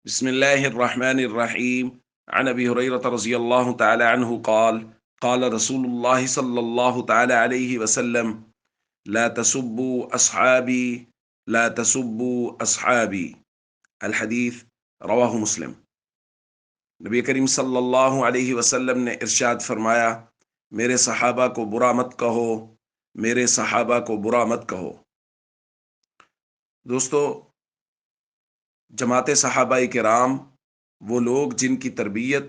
بسم الله الرحمن الرحيم. عن أبي هريرة رضي الله تعالى عنه قال قال رسول الله صلى الله تعالى عليه وسلم: لا تسبوا أصحابي، لا تسبوا أصحابي. الحديث رواہ مسلم۔ نبی کریم صلی اللہ علیہ وسلم نے ارشاد فرمایا: میرے صحابہ کو برا مت کہو، میرے صحابہ کو برا مت کہو۔ دوستو، جماعت صحابہ کرام وہ لوگ جن کی تربیت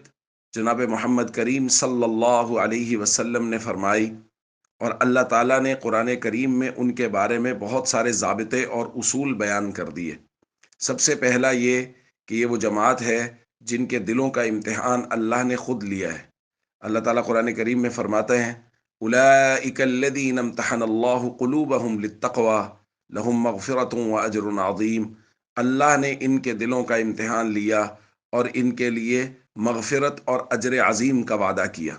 جناب محمد کریم صلی اللہ علیہ وسلم نے فرمائی، اور اللہ تعالیٰ نے قرآن کریم میں ان کے بارے میں بہت سارے ضابطے اور اصول بیان کر دیے۔ سب سے پہلا یہ کہ یہ وہ جماعت ہے جن کے دلوں کا امتحان اللہ نے خود لیا ہے۔ اللہ تعالیٰ قرآن کریم میں فرماتے ہیں: اولئک الذین امتحن اللہ قلوبہم للتقوی لہم مغفرۃ واجر عظیم۔ اللہ نے ان کے دلوں کا امتحان لیا اور ان کے لیے مغفرت اور اجر عظیم کا وعدہ کیا۔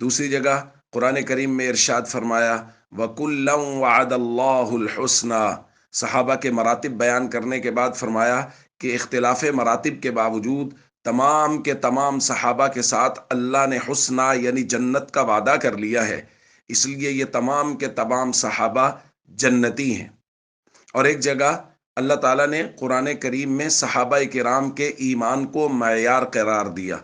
دوسری جگہ قرآن کریم میں ارشاد فرمایا: وَكُلًّا وَعَدَ اللَّهُ الْحُسْنَى۔ صحابہ کے مراتب بیان کرنے کے بعد فرمایا کہ اختلاف مراتب کے باوجود تمام کے تمام صحابہ کے ساتھ اللہ نے حسنہ یعنی جنت کا وعدہ کر لیا ہے، اس لیے یہ تمام کے تمام صحابہ جنتی ہیں۔ اور ایک جگہ اللہ تعالیٰ نے قرآن کریم میں صحابہ کرام کے ایمان کو معیار قرار دیا،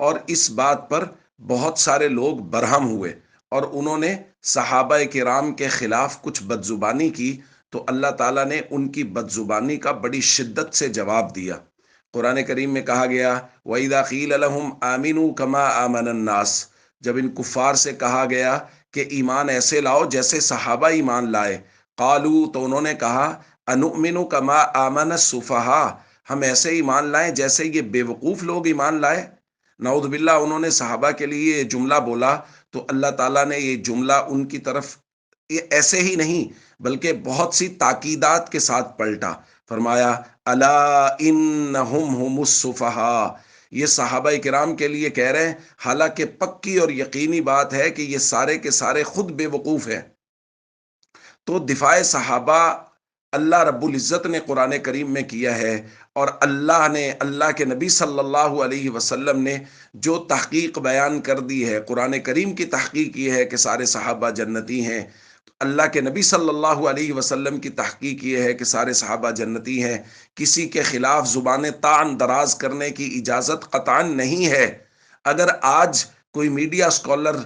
اور اس بات پر بہت سارے لوگ برہم ہوئے اور انہوں نے صحابہ کرام کے خلاف کچھ بدزبانی کی، تو اللہ تعالیٰ نے ان کی بدزبانی کا بڑی شدت سے جواب دیا۔ قرآن کریم میں کہا گیا: وَإِذَا قِيلَ لَهُمْ آمِنُوا كَمَا آمَنَ النَّاسُ۔ جب ان کفار سے کہا گیا کہ ایمان ایسے لاؤ جیسے صحابہ ایمان لائے، قالوا، تو انہوں نے کہا: انؤمن کما آمن السفہاء، ہم ایسے ایمان لائیں جیسے یہ بے وقوف لوگ ایمان لائے۔ نعوذ باللہ، انہوں نے صحابہ کے لیے یہ جملہ بولا تو اللہ تعالیٰ نے یہ جملہ ان کی طرف ایسے ہی نہیں بلکہ بہت سی تاکیدات کے ساتھ پلٹا۔ فرمایا: الا انہم ہم السفہاء، یہ صحابہ کرام کے لیے کہہ رہے ہیں، حالانکہ پکی اور یقینی بات ہے کہ یہ سارے کے سارے خود بے وقوف ہیں۔ تو دفاع صحابہ اللہ رب العزت نے قرآن کریم میں کیا ہے، اور اللہ کے نبی صلی اللہ علیہ وسلم نے جو تحقیق بیان کر دی ہے، قرآن کریم کی تحقیق یہ ہے کہ سارے صحابہ جنتی ہیں، تو اللہ کے نبی صلی اللہ علیہ وسلم کی تحقیق یہ ہے کہ سارے صحابہ جنتی ہیں۔ کسی کے خلاف زبان طعن دراز کرنے کی اجازت قطعاً نہیں ہے۔ اگر آج کوئی میڈیا اسکالر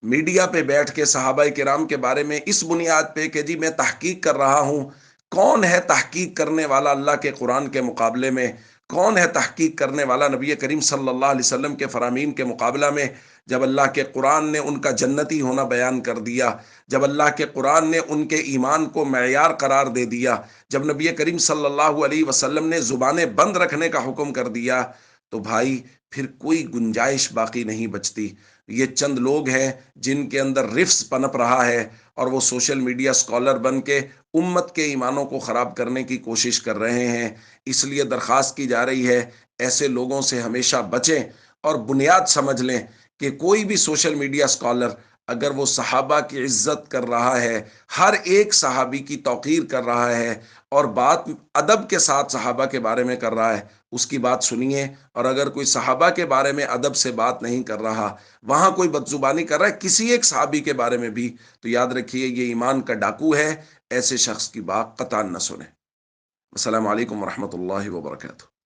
میڈیا پہ بیٹھ کے صحابہ کرام کے بارے میں اس بنیاد پہ کہ جی میں تحقیق کر رہا ہوں، کون ہے تحقیق کرنے والا اللہ کے قرآن کے مقابلے میں؟ کون ہے تحقیق کرنے والا نبی کریم صلی اللہ علیہ وسلم کے فرامین کے مقابلہ میں؟ جب اللہ کے قرآن نے ان کا جنتی ہونا بیان کر دیا، جب اللہ کے قرآن نے ان کے ایمان کو معیار قرار دے دیا، جب نبی کریم صلی اللہ علیہ وسلم نے زبانیں بند رکھنے کا حکم کر دیا، تو بھائی پھر کوئی گنجائش باقی نہیں بچتی۔ یہ چند لوگ ہیں جن کے اندر رفس پنپ رہا ہے، اور وہ سوشل میڈیا اسکالر بن کے امت کے ایمانوں کو خراب کرنے کی کوشش کر رہے ہیں۔ اس لیے درخواست کی جا رہی ہے ایسے لوگوں سے ہمیشہ بچیں، اور بنیاد سمجھ لیں کہ کوئی بھی سوشل میڈیا اسکالر اگر وہ صحابہ کی عزت کر رہا ہے، ہر ایک صحابی کی توقیر کر رہا ہے، اور بات ادب کے ساتھ صحابہ کے بارے میں کر رہا ہے، اس کی بات سنیے۔ اور اگر کوئی صحابہ کے بارے میں ادب سے بات نہیں کر رہا، وہاں کوئی بدزبانی کر رہا ہے کسی ایک صحابی کے بارے میں بھی، تو یاد رکھیے یہ ایمان کا ڈاکو ہے۔ ایسے شخص کی بات قطعاً نہ سنیں۔ السلام علیکم ورحمۃ اللہ وبرکاتہ۔